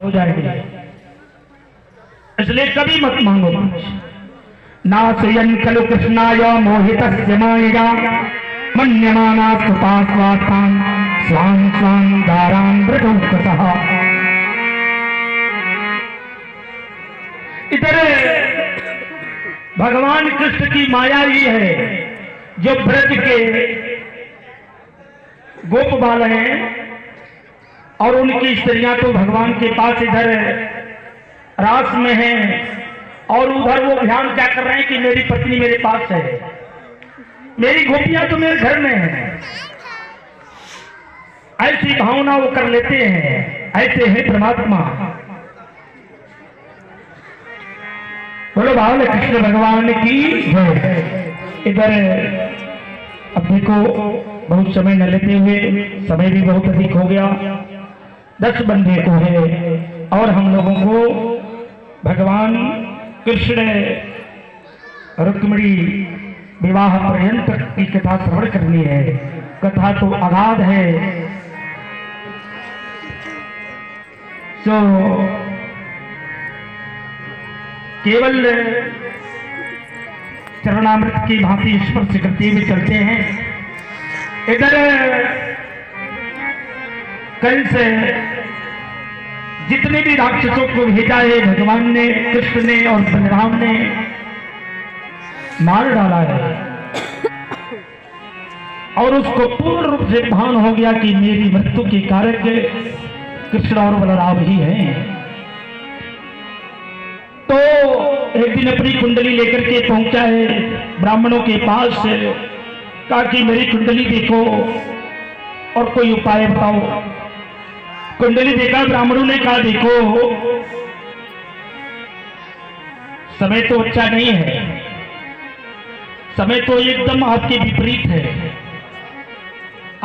हो जाएगी। इसलिए कभी मत मांगो नासयन खलु कृष्णाय मोहितस्य मायया मन्यमाना सुपास्वास्थान स्वां स्वां दारां व्रतोकसः। इधर भगवान कृष्ण की माया ही है जो ब्रज के गोप बाल हैं और उनकी स्त्रियां तो भगवान के पास इधर रास में हैं और उधर वो ध्यान क्या कर रहे हैं कि मेरी पत्नी मेरे पास है, मेरी गोपियां तो मेरे घर में है। ऐसी भावना वो कर लेते हैं। ऐसे हैं परमात्मा। बोलो भाव कृष्ण भगवान की जय। इधर अब देखो बहुत समय न लेते हुए, समय भी बहुत अधिक हो गया, 10 बंदे को है और हम लोगों को भगवान कृष्ण रुक्मिणी विवाह पर्यंत की कथा श्रवण करनी है। कथा तो अगाध है। तो केवल चरणामृत की भांति स्पर्श करते हुए चलते हैं। इधर कंस जितने भी राक्षसों को भेजा है भगवान ने, कृष्ण ने और बलराम ने मार डाला है और उसको पूर्ण रूप से भान हो गया कि मेरी मृत्यु के कारक कृष्ण और बलराम ही हैं। तो एक दिन अपनी कुंडली लेकर के पहुंचा है ब्राह्मणों के पास, कहा कि मेरी कुंडली देखो और कोई उपाय बताओ। कुंडली देखा, ब्राह्मणों ने कहा देखो समय तो अच्छा नहीं है, समय तो एकदम आपके विपरीत है,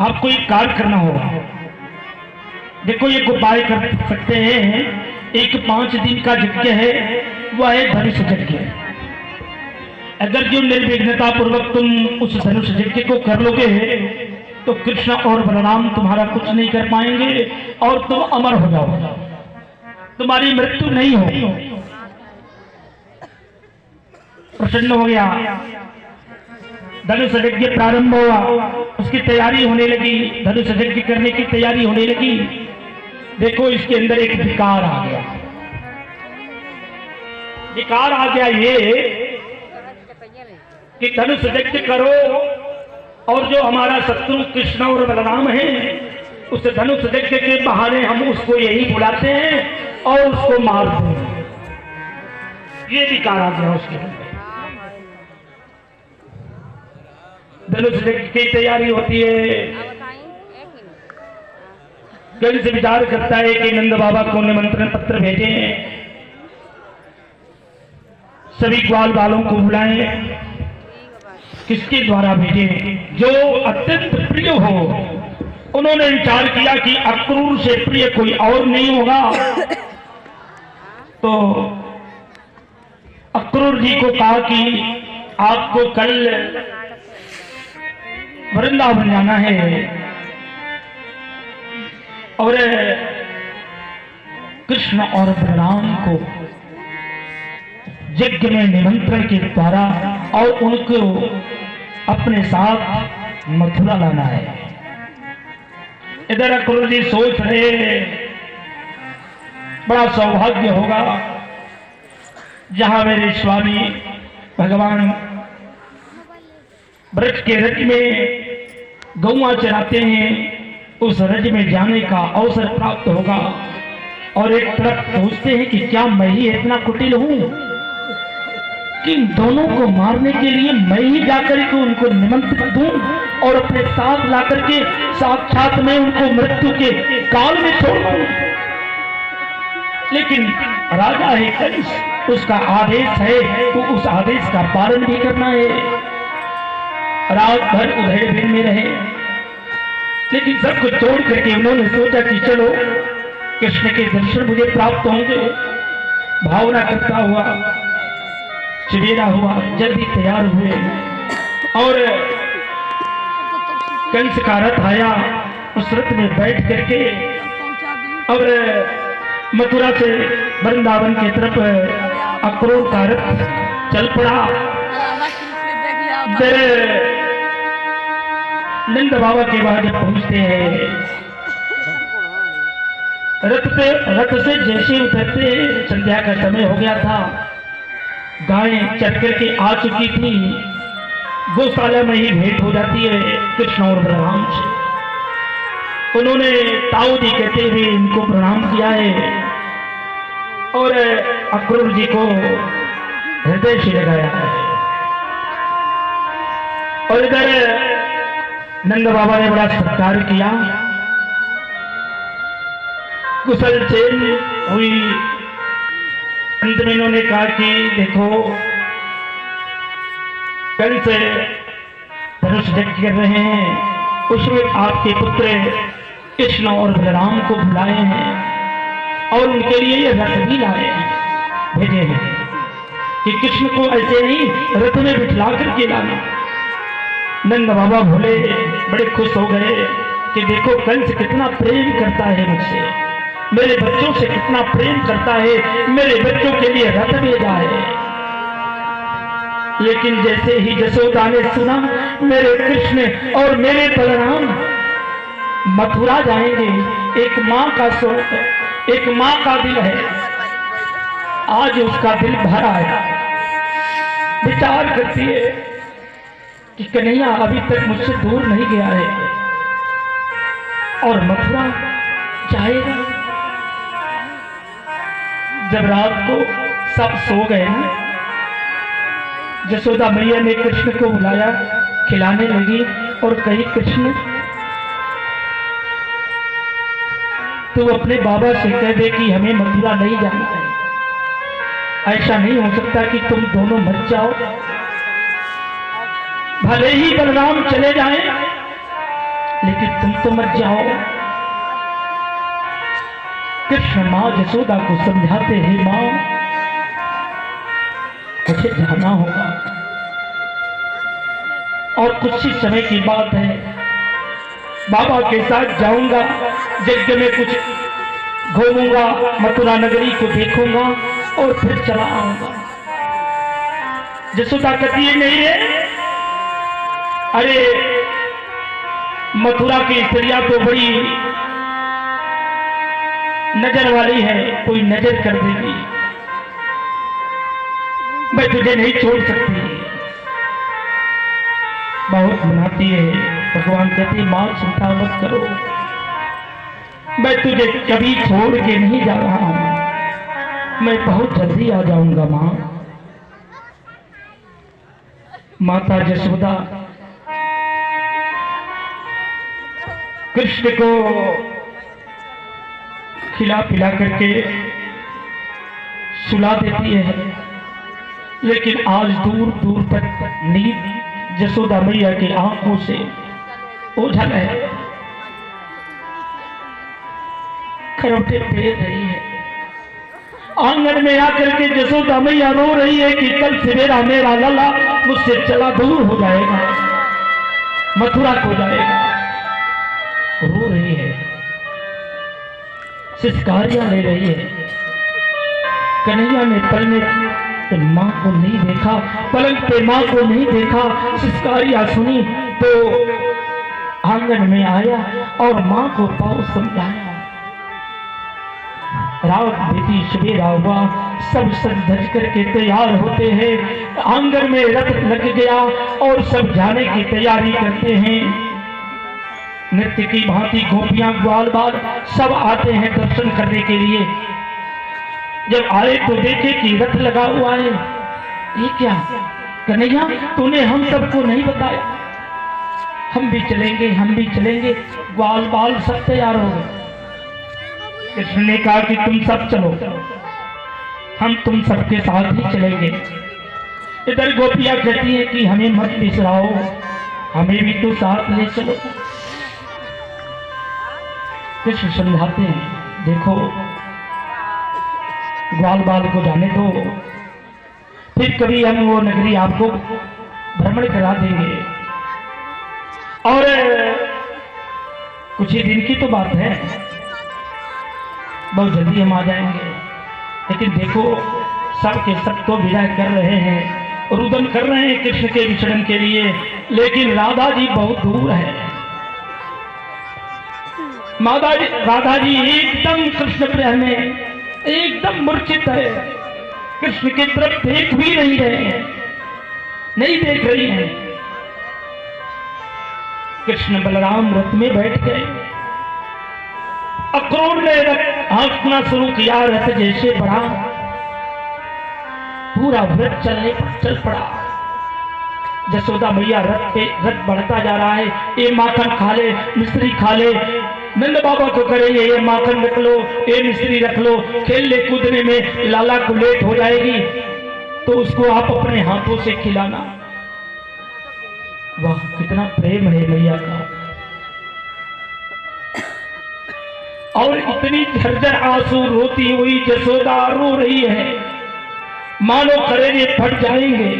आपको एक कार्य करना होगा। देखो एक उपाय कर सकते हैं, एक 5 दिन का यज्ञ है, वह है धनुष यज्ञ। अगर जो निर्विघ्नता पूर्वक तुम उस धनुष यज्ञ को कर लोगे तो कृष्ण और बलराम तुम्हारा कुछ नहीं कर पाएंगे और तुम अमर हो जाओगे, तुम्हारी मृत्यु नहीं होगी। प्रसन्न हो गया। धनुष यज्ञ प्रारंभ हुआ, उसकी तैयारी होने लगी, धनुष यज्ञ करने की तैयारी होने लगी। देखो इसके अंदर एक विकार आ गया। विकार आ गया ये कि धनुष यज्ञ करो और जो हमारा शत्रु कृष्ण और बलराम है उस धनुष यज्ञ के बहाने हम उसको यही बुलाते हैं और उसको मारते हैं। ये विकार आ गया उसके अंदर। धनुष यज्ञ की तैयारी होती है। कल से विचार करता है कि नंद बाबा को निमंत्रण पत्र भेजे, सभी ग्वाल बालों को बुलाएं। किसके द्वारा भेजे? जो अत्यंत प्रिय हो। उन्होंने विचार किया कि अक्रूर से प्रिय कोई और नहीं होगा, तो अक्रूर जी को कहा कि आपको कल वृंदावन जाना है और कृष्ण और बलराम को यज्ञ में निमंत्रण के द्वारा और उनको अपने साथ मथुरा लाना है। इधर अक्रूर जी सोच रहे बड़ा सौभाग्य होगा जहां मेरे स्वामी भगवान ब्रज के रज में गौआ चराते हैं, उस रज में जाने का अवसर प्राप्त होगा। और एक तरफ सोचते हैं कि क्या मैं ही इतना कुटिल हूं कि दोनों को मारने के लिए मैं ही जाकर के उनको निमंत्रित दूं और अपने साथ लाकर के साक्षात में उनको मृत्यु के काल में छोड़ दूं। लेकिन राजा है कंस, उसका आदेश है तो उस आदेश का पालन भी करना है। रात भर उधेड़ में रहे, लेकिन सब कुछ छोड़ करके उन्होंने सोचा कि चलो कृष्ण के दर्शन मुझे प्राप्त होंगे। भावना करता हुआ सवेरा हुआ, जल्दी तैयार हुए और कंस का रथ आया। उस रथ में बैठ करके और मथुरा से वृंदावन की तरफ अक्रूर का रथ चल पड़ा। नंद बाबा के बाद पहुंचते हैं, रथ से जैसे उतरते संध्या का समय हो गया था। गायें चर करके आ चुकी थी। गौशाला में ही भेंट हो जाती है कृष्ण और बलराम से। उन्होंने ताऊदी कहते हुए इनको प्रणाम किया है और अक्रूर जी को हृदय से लगाया है। और इधर नंद बाबा ने बड़ा सत्कार किया, कुशल चेन हुई। अंत में इन्होंने कहा कि देखो कल से धनुष यज्ञ कर रहे हैं, उसमें आपके पुत्र कृष्ण और बलराम को बुलाए हैं और उनके लिए ये रथ भी लाए हैं, भेजे हैं कि कृष्ण को ऐसे नहीं रथ में बिठला करके लाना। नंद बाबा भोले बड़े खुश हो गए कि देखो कंस कितना प्रेम करता है मुझसे, मेरे बच्चों से कितना प्रेम करता है, मेरे बच्चों के लिए रथ भेजा है। लेकिन जैसे ही यशोदा ने सुना मेरे कृष्ण और मेरे बलराम मथुरा जाएंगे, एक माँ का शोक, एक माँ का दिल है, आज उसका दिल भरा है। विचार करती है कि कन्हैया अभी तक मुझसे दूर नहीं गया है और मथुरा जाएगा। जब रात को सब सो गए ना, यशोदा मैया ने कृष्ण को बुलाया, खिलाने लगी और कही कृष्ण तू अपने बाबा से कह दे कि हमें मथुरा नहीं जाना है। ऐसा नहीं हो सकता कि तुम दोनों मत जाओ, भले ही बलराम चले जाएं, लेकिन तुम तो मत जाओ। कृष्ण माँ यशोदा को समझाते हैं, माँ मुझे जाना होगा और कुछ ही समय की बात है, बाबा के साथ जाऊंगा, यज्ञ में कुछ घूमूंगा, मथुरा नगरी को देखूंगा और फिर चला आऊंगा। यशोदा कहती है नहीं रे, अरे मथुरा की स्त्रियां तो बड़ी नजर वाली है, कोई नजर कर देगी, मैं तुझे नहीं छोड़ सकती। बहुत मनाती है, भगवान कहती मां चिंता मत करो, मैं तुझे कभी छोड़ के नहीं जा रहा हूं, मैं बहुत जल्दी आ जाऊंगा मां। माता यशोदा कृष्ण को खिला पिला करके सुला देती है, लेकिन आज दूर दूर तक नींद यशोदा मैया की आंखों से ओझल है, खरोटे फेर रही है। आंगन में आकर के यशोदा मैया रो रही है कि कल सवेरा मेरा लला मुझसे चला दूर हो जाएगा, मथुरा को जाएगा। रो रही है, सिसकारियां ले रही है। कन्हैया ने पलने पे मां को नहीं देखा, पलंग पे मां को नहीं देखा, सिसकारियां सुनी तो आंगन में आया और मां को पाँव समझाया। रात बेटी सवेरा हुआ, सब सज धज करके तैयार होते हैं, आंगन में रथ लग गया और सब जाने की तैयारी करते हैं। नृत्य की भांति गोपियां ग्वाल बाल सब आते हैं दर्शन करने के लिए। जब आए तो देखे कि रथ लगा हुआ है। ये क्या कन्हैया, तूने हम सबको नहीं बताया? हम भी चलेंगे, हम भी चलेंगे। ग्वाल बाल सब तैयार हो गए। कृष्ण ने कहा कि तुम सब चलो, हम तुम सबके साथ ही चलेंगे। इधर गोपियां कहती हैं कि हमें मत बिसराओ, हमें भी तो साथ ले चलो। कृष्ण समझाते हैं, देखो ग्वाल बाल को जाने दो, फिर कभी हम वो नगरी आपको भ्रमण करा देंगे। और कुछ ही दिन की तो बात है, बहुत जल्दी हम आ जाएंगे। लेकिन देखो सब के सब तो विदा कर रहे हैं, रुदन कर रहे हैं कृष्ण के विचरण के लिए, लेकिन राधा जी बहुत दूर है। राधा जी एकदम कृष्ण प्रेम में एकदम मूर्छित है, कृष्ण की तरफ देख भी नहीं रहे हैं, नहीं देख रही हैं। कृष्ण बलराम रथ में बैठ गए, अक्रूर ने हाँकना शुरू किया, रथ जैसे बढ़ा, पूरा व्रत चलने पर चल पड़ा। जसोदा मैया रथ बढ़ता जा रहा है, ये माखन खा ले, मिश्री खा ले, नंद बाबा को करेंगे ये माखन रख लो, ये मिश्री रख लो, खेलने कूदने में लाला को लेट हो जाएगी तो उसको आप अपने हाथों से खिलाना। वाह कितना प्रेम है मैया का। और इतनी झरझर आंसू रोती हुई जसोदा रो रही है, मानो करेले फट जाएंगे।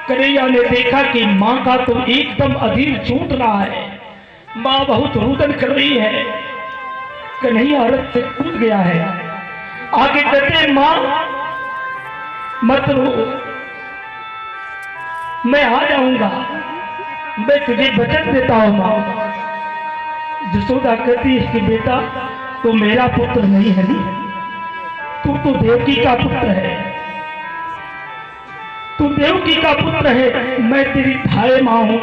कन्हैया ने देखा कि मां का तो एकदम अधीर छूट रहा है, मां बहुत रुदन कर रही है। कन्हैया रथ से कूद गया है, आगे कहते मां मत रो, मैं आ जाऊंगा, मैं तुझे वचन देता हूं मां। जसोदा कहती है कि बेटा तो मेरा पुत्र नहीं है, तू तो देवकी का पुत्र है, तू देवकी का पुत्र है, मैं तेरी थाए मां हूं।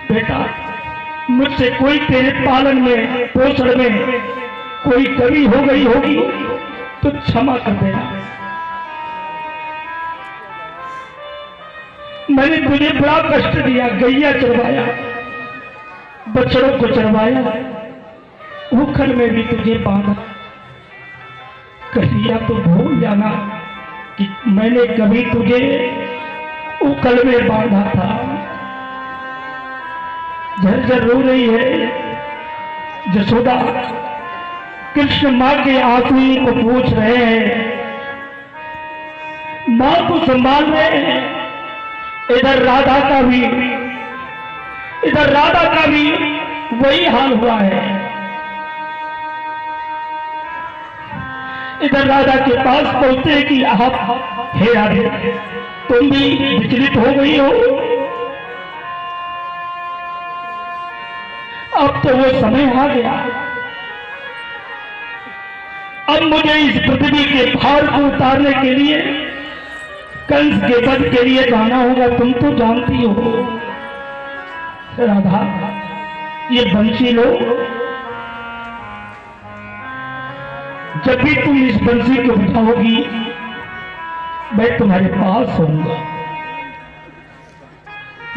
बेटा मुझसे कोई तेरे पालन में पोषण में कोई कमी हो गई होगी तो क्षमा कर देना। मैंने तुझे बड़ा कष्ट दिया, गैया चरवाया, बछड़ों को चरवाया, उखल में भी तुझे बांधा। कहिया तो भूल जाना कि मैंने कभी तुझे उखल में बांधा था। झरझर रो रही है जसोदा, कृष्ण मां के आंसू को पूछ रहे हैं, मां को संभाल रहे हैं। इधर राधा का भी वही हाल हुआ है। इधर राधा के पास पहुंचे कि आप हे राधे तुम भी विचलित हो गई हो, अब तो वो समय आ गया, अब मुझे इस पृथ्वी के भार को उतारने के लिए कंस के वध के लिए जाना होगा। तुम तो जानती हो राधा, ये बंसी लो, जब भी तुम इस बंसी को उठाओगी मैं तुम्हारे पास होऊंगा,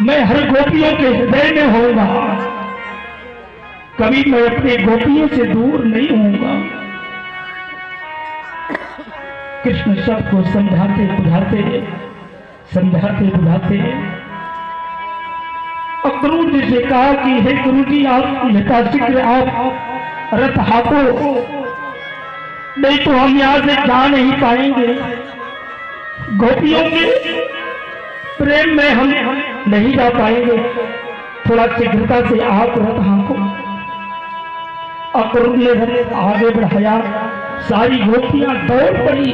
मैं हर गोपियों के हृदय में होऊंगा, कभी मैं अपने गोपियों से दूर नहीं होऊंगा। कृष्ण सबको समझाते बुझाते अक्रूर जी से कहा कि हे गुरु जी आप यथाशीघ्र आप रथ हाँको, नहीं तो हम यहां से जा नहीं पाएंगे, गोपियों के प्रेम में हम नहीं जा पाएंगे, थोड़ा शीघ्रता से आप रथ हाँको। अक्रूर ने रथ आगे बढ़ाया, सारी गोपियां दौड़ पड़ी।